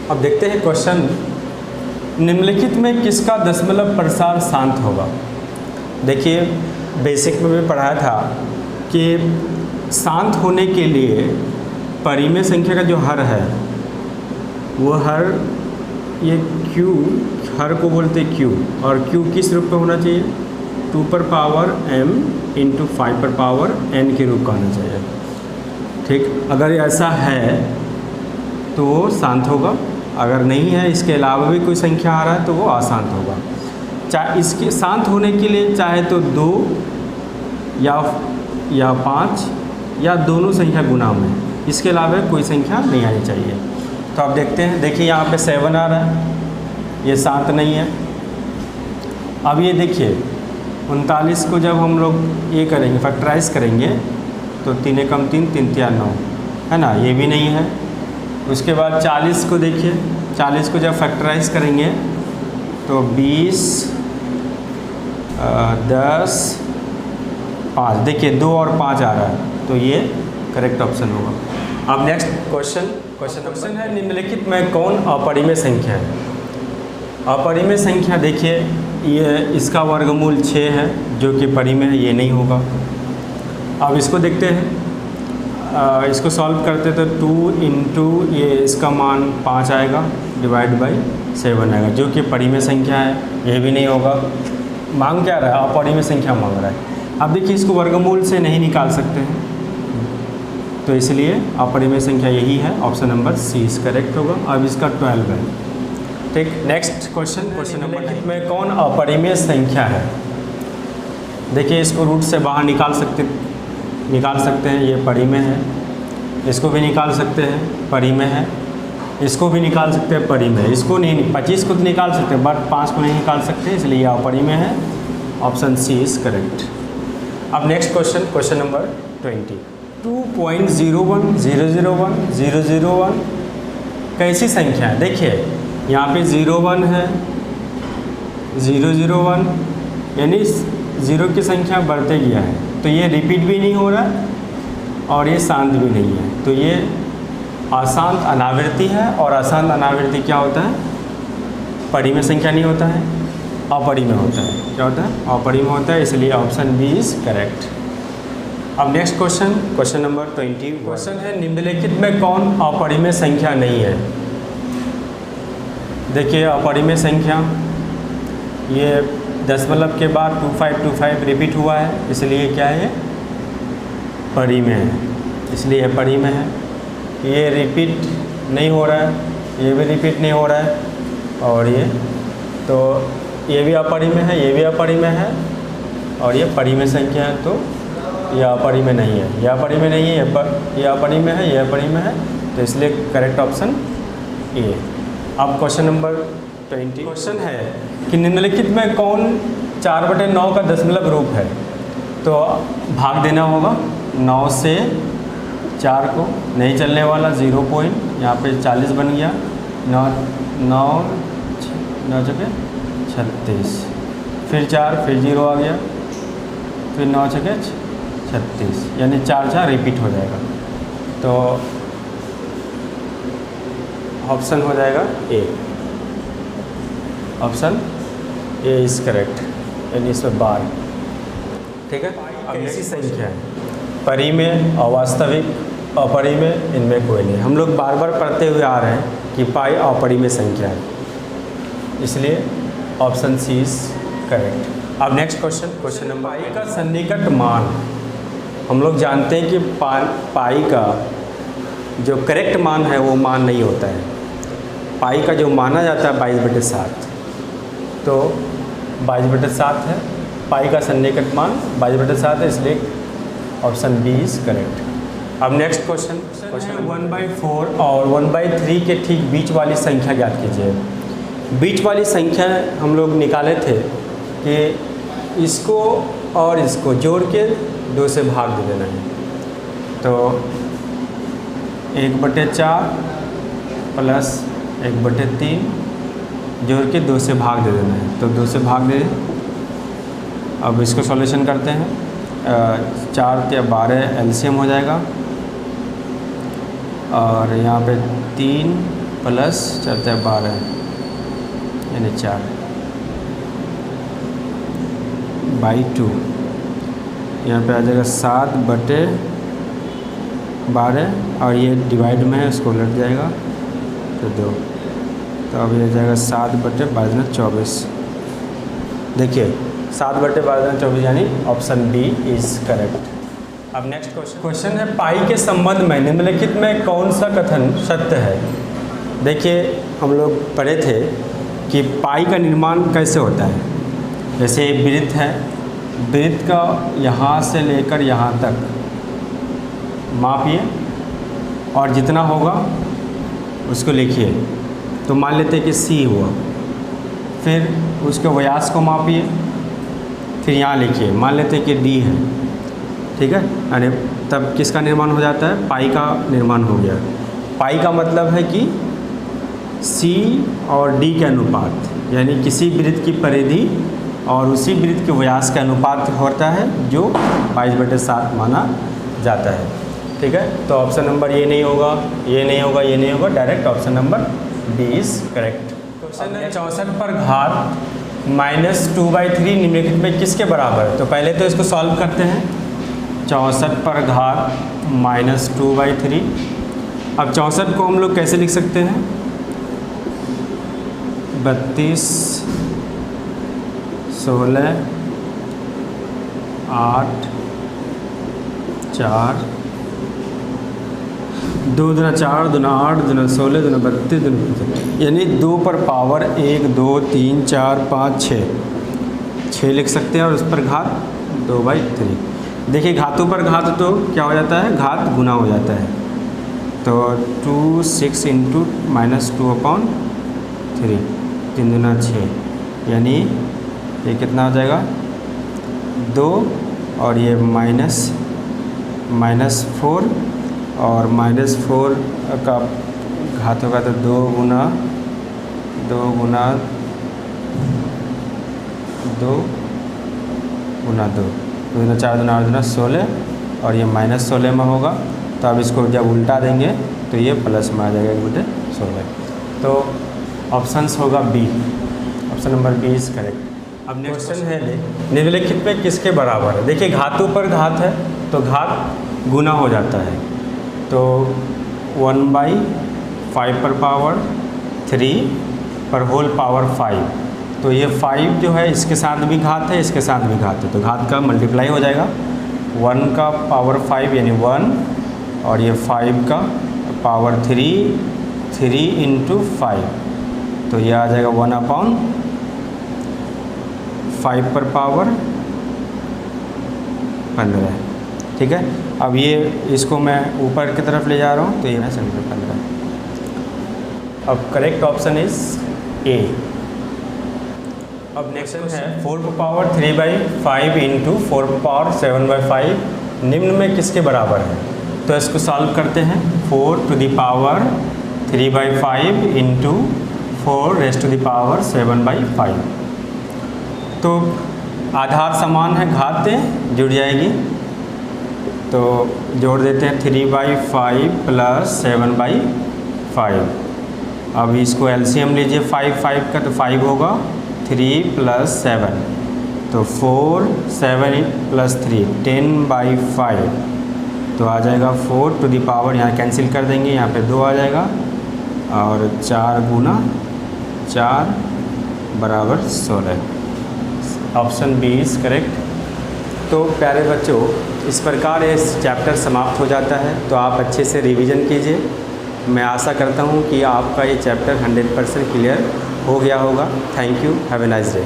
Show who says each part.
Speaker 1: अब देखते हैं क्वेश्चन, निम्नलिखित में किसका दशमलव प्रसार शांत होगा। देखिए बेसिक में भी पढ़ाया था कि शांत होने के लिए परिमेय संख्या का जो हर है वो हर, ये क्यू हर को बोलते क्यू, और क्यू किस रूप में होना चाहिए, 2 पर पावर m इंटू 5 पर पावर n के रूप का होना चाहिए। ठीक, अगर ऐसा है तो वो शांत होगा, अगर नहीं है इसके अलावा भी कोई संख्या आ रहा है तो वो अशांत होगा। चाहे इसके शांत होने के लिए चाहे तो 2 या 5 या दोनों संख्या गुना में, इसके अलावा कोई संख्या नहीं आनी चाहिए। तो आप देखते हैं, देखिए यहाँ पे 7 आ रहा है, ये शांत नहीं है। अब ये देखिए 39 को जब हम लोग ये करेंगे फैक्टराइज करेंगे तो 3 एकम 3, 3 तिया 9 है ना, ये भी नहीं है। उसके बाद 40 को देखिए, 40 को जब फैक्टराइज करेंगे तो 20 10 5, देखिए 2 और 5 आ रहा है, तो ये करेक्ट ऑप्शन होगा। अब नेक्स्ट क्वेश्चन है, निम्नलिखित में कौन अपरिमेय संख्या है। अपरिमेय संख्या देखिए ये इसका वर्गमूल 6 है जो कि परिमेय है, ये नहीं होगा। अब इसको देखते हैं, इसको सॉल्व करते तो 2 इंटू ये इसका मान 5 आएगा डिवाइड बाई 7 आएगा जो कि परिमेय संख्या है, ये भी नहीं होगा। मांग क्या रहा है, अपरिमेय संख्या मांग रहा है। अब देखिए इसको वर्गमूल से नहीं निकाल सकते हैं, तो इसलिए अपरिमेय संख्या यही है, ऑप्शन नंबर सी इस करेक्ट होगा। अब इसका 12 है। ठीक, नेक्स्ट क्वेश्चन नंबर 9 में कौन अपरिमेय संख्या है। देखिए इसको रूट से बाहर निकाल सकते हैं, ये परिमेय है। इसको भी निकाल सकते हैं, परिमेय है। इसको भी निकाल सकते हैं, परिमेय है। इसको नहीं, 25 को तो निकाल सकते हैं बट 5 को नहीं निकाल सकते, इसलिए यह अपरिमेय है, ऑप्शन सी इज करेक्ट। अब नेक्स्ट क्वेश्चन नंबर 20, 2.01001 कैसी संख्या है। देखिए यहाँ पे 01 है, 001 यानी 0 की संख्या बढ़ते गया है, तो ये रिपीट भी नहीं हो रहा है और ये शांत भी नहीं है, तो ये अशांत अनावृत्ति है। और अशांत अनावृत्ति क्या होता है, परिमेय संख्या नहीं होता है, अपरिमेय होता है। क्या होता है, अपरिमेय होता है, इसलिए ऑप्शन बी इज करेक्ट। अब नेक्स्ट क्वेश्चन नंबर 20 क्वेश्चन है, निम्नलिखित में कौन अपरिमेय संख्या नहीं है। देखिए अपरिमेय संख्या ये दशमलव के बाद 2525 रिपीट हुआ है, इसलिए क्या है, परिमेय है, इसलिए यह परिमेय है। ये रिपीट नहीं हो रहा है, ये भी रिपीट नहीं हो रहा है, और ये तो ये भी अपरिमेय है, ये भी अपरिमेय है, और ये परिमेय संख्या है, तो यह अपरिमेय नहीं है, यह अपरिमेय नहीं है, यह अपरिमेय है, यह अपरिमेय है, तो इसलिए करेक्ट ऑप्शन ए। अब क्वेश्चन नंबर 20 क्वेश्चन है कि निम्नलिखित में कौन 4/9 का दशमलव रूप है। तो भाग देना होगा, 9 से 4 को नहीं चलने वाला, 0 पॉइंट यहाँ पे 40 बन गया, 9 जगह 36, फिर 4, फिर 0 आ गया, फिर 9 जगह 36, यानी 4 रिपीट हो जाएगा, तो ऑप्शन हो जाएगा ए, ऑप्शन ए इज करेक्ट, यानी इसमें 12। ठीक है, अब ऐसी संख्या है, परिमेय, अवास्तविक, अपरिमेय, इनमें कोई नहीं। हम लोग बार बार पढ़ते हुए आ रहे हैं कि पाई अपरिमेय संख्या है, इसलिए ऑप्शन सी इज करेक्ट। अब नेक्स्ट क्वेश्चन नंबर, पाई का सन्निकट मान। हम लोग जानते हैं कि पाई का जो करेक्ट मान है वो मान नहीं होता है। पाई का जो माना जाता है 22/7, तो 22/7 है, पाई का सन्निकट मान 22/7 है, इसलिए ऑप्शन बी इज करेक्ट। अब नेक्स्ट क्वेश्चन 1/4 और 1/3 के ठीक बीच वाली संख्या ज्ञात कीजिए। बीच वाली संख्या हम लोग निकाले थे कि इसको और इसको जोड़ के 2 से भाग दे देना है, तो 1/4 प्लस 1/3 जोड़ के 2 से भाग दे देना है, तो 2 से भाग दे। अब इसको सॉल्यूशन करते हैं, 4 या 12 एलसीएम हो जाएगा, और यहाँ पे 3 प्लस 4 या 12 यानी 4 बाई 2, यहाँ पे आ जाएगा 7/12, और ये डिवाइड में है, उसको उलट जाएगा तो 2, तो अब ये जाएगा 7/12 24। देखिए 7/12 24 यानी ऑप्शन बी इज़ करेक्ट। अब नेक्स्ट क्वेश्चन है, पाई के संबंध में निम्नलिखित में कौन सा कथन सत्य है। देखिए हम लोग पढ़े थे कि पाई का निर्माण कैसे होता है। जैसे वृत्त है, वृत्त का यहाँ से लेकर यहाँ तक मापिए और जितना होगा उसको लिखिए। तो मान लेते हैं कि सी हुआ, फिर उसके व्यास को मापिए, फिर यहाँ लिखिए, मान लेते हैं कि डी है, ठीक है। यानी तब किसका निर्माण हो जाता है, पाई का निर्माण हो गया। पाई का मतलब है कि सी और डी के अनुपात, यानी किसी वृत्त की परिधि और उसी वृत्त के व्यास के अनुपात होता है, जो 22/7 माना जाता है, ठीक है। तो ऑप्शन नंबर ये नहीं होगा, ये नहीं होगा, ये नहीं होगा, direct option number B is correct. Question है 64 पर घात -2/3 निम्नलिखित में किसके बराबर है। तो पहले तो इसको सॉल्व करते हैं। 64 पर घात -2/3। अब 64 को हम लोग कैसे लिख सकते हैं, 32 16 8 4 2 दूना 4 दूना 8 दूना 16 दूना 32 दूना 35, यानी 2 पर पावर 1 2 3 4 5 6 लिख सकते हैं, और उस पर घात 2/3। देखिए घातों पर घात तो क्या हो जाता है, घात गुना हो जाता है। तो 2 6 × -2/3, 3 दूना 6, यानी ये कितना हो जाएगा 2, और ये -4, और -4 का घात होगा तो 2 गुना 2 दूना 4 दूना 8 दूना 16, और ये -16 में होगा। तो अब इसको जब उल्टा देंगे तो ये प्लस में आ जाएगा 1/16। तो ऑप्शंस होगा B, option number B is correct. अब नेक्स्ट क्वेश्चन है, निम्नलिखित में किसके बराबर है। देखिए घातों पर घात है तो घात गुना हो जाता है, तो 1/5 पर पावर 3 पर होल पावर 5। तो ये 5 जो है इसके साथ भी घात है, इसके साथ भी घात है, तो घात का मल्टीप्लाई हो जाएगा। 1 का पावर 5 यानी 1, और ये 5 का पावर 3 × 5, तो ये आ जाएगा 1/5 पर पावर 15, ठीक है। अब ये इसको मैं ऊपर की तरफ ले जा रहा हूँ, तो ये है 15। अब करेक्ट ऑप्शन इज़ ए। अब नेक्स्ट है 4 पर पावर 3/5 × 4 पर पावर 7/5 निम्न में किसके बराबर है। तो इसको सॉल्व करते हैं। 4 to the power 3/5 × 4 raised to the power 7/5। तो आधार समान है, घात जुड़ जाएगी, तो जोड़ देते हैं 3/5 + 7/5। अब इसको एलसीएम लीजिए 5 का, तो 5 होगा, 3 + 7, तो 4 7 + 3 10/5, तो आ जाएगा 4 टू द पावर, यहाँ कैंसिल कर देंगे, यहाँ पे 2 आ जाएगा, और 4 × 4 = 16। Option B is correct. तो प्यारे बच्चों, इस प्रकार ये चैप्टर समाप्त हो जाता है। तो आप अच्छे से रिवीजन कीजिए। मैं आशा करता हूँ कि आपका ये चैप्टर 100% क्लियर हो गया होगा। Thank you, have a nice day.